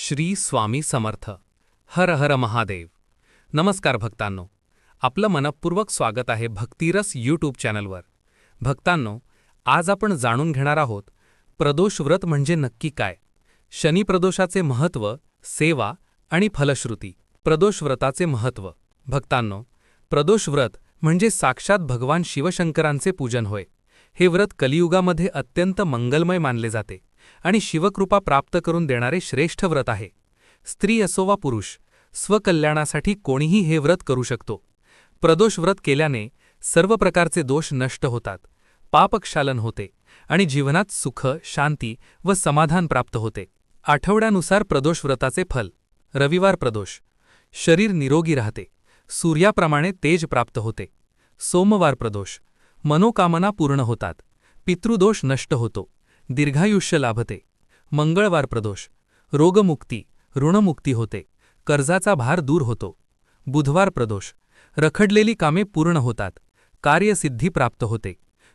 श्री स्वामी समर्थ. हर हर महादेव. नमस्कार भक्तांनो, आपलं मनपूर्वक स्वागत आहे भक्तिरस यूट्यूब चॅनलवर. भक्तांनो, आज आपण जाणून घेणार आहोत प्रदोष व्रत म्हणजे नक्की काय, शनी प्रदोषाचे महत्त्व, सेवा आणि फलश्रुती. प्रदोष व्रताचे महत्त्व. भक्तांनो, प्रदोष व्रत म्हणजे साक्षात भगवान शिवशंकरांचे पूजन होय. हे व्रत कलियुगामध्ये अत्यंत मंगलमय मानले जाते आणि शिवकृपा प्राप्त करून देणारे श्रेष्ठ व्रत आहे. स्त्री असो वा पुरुष, स्वकल्याणासाठी कोणीही हे व्रत करू शकतो. प्रदोष व्रत केल्याने सर्व प्रकारचे दोष नष्ट होतात, पापक्षालन होते आणि जीवनात सुख, शांती व समाधान प्राप्त होते. आठवड्यानुसार प्रदोष व्रताचे फल. रविवार प्रदोष, शरीर निरोगी राहते, सूर्याप्रमाणे तेज प्राप्त होते. सोमवार प्रदोष, मनोकामना पूर्ण होतात, पितृदोष नष्ट होतो, दीर्घायुष्य लाभते. मंगळवार प्रदोष, रोगमुक्ती, ऋणमुक्ती होते, कर्जाचा भार दूर होतो. बुधवार प्रदोष, रखडलेली कामे पूर्ण होतात, कार्यसिद्धी प्राप्त होते.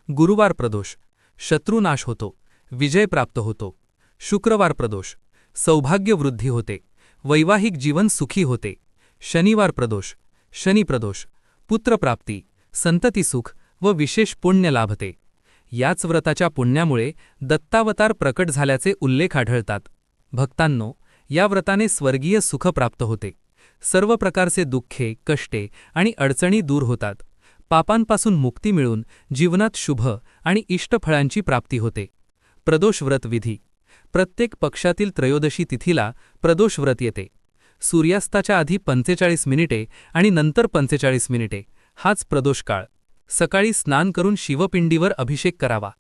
गुरुवार प्रदोष, शत्रुनाश होतो, विजय प्राप्त होतो. शुक्रवार प्रदोष, सौभाग्य वृद्धी होते, वैवाहिक जीवन सुखी होते. शनिवार प्रदोष, शनिप्रदोष, पुत्रप्राप्ती, संततिसुख व विशेष पुण्य लाभते. याच व्रताच्या पुण्यामुळे दत्तावतार प्रकट झाल्याचे उल्लेख आढळतात. भक्तांनो, या व्रताने स्वर्गीय सुख प्राप्त होते. सर्व प्रकारचे दुःखे, कष्टे आणि अडचणी दूर होतात. पापांपासून मुक्ती मिळून जीवनात शुभ आणि इष्टफळांची प्राप्ती होते. प्रदोष व्रत विधी. प्रत्येक पक्षातील त्रयोदशी तिथीला प्रदोष व्रत येते. सूर्यास्ताच्या आधी 45 मिनिटे आणि नंतर 45 मिनिटे हाच प्रदोष काळ. सकाळी स्नान करून शिवपिंडीवर अभिषेक करावा.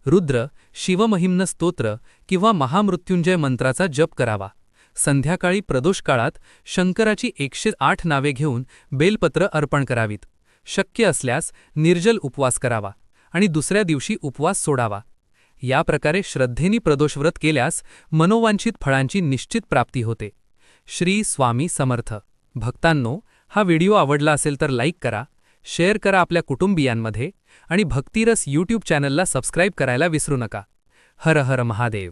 रुद्र, शिवमहिम्न स्तोत्र किंवा महामृत्युंजय मंत्राचा जप करावा. संध्याकाळी प्रदोष काळात शंकराची 108 नावे घेऊन बेलपत्र अर्पण करावीत. शक्य असल्यास निर्जल उपवास करावा आणि दुसऱ्या दिवशी उपवास सोडावा. या प्रकारे श्रद्धेने प्रदोष व्रत केल्यास मनोवांछित फळांची निश्चित प्राप्ती होते. श्री स्वामी समर्थ. भक्तांनो, हा व्हिडिओ आवडला असेल तर लाईक करा, शेअर करा आपल्या कुटुंबियांमध्ये आणि भक्तिरस यूट्यूब चॅनलला सबस्क्राईब करायला विसरू नका. हर हर महादेव.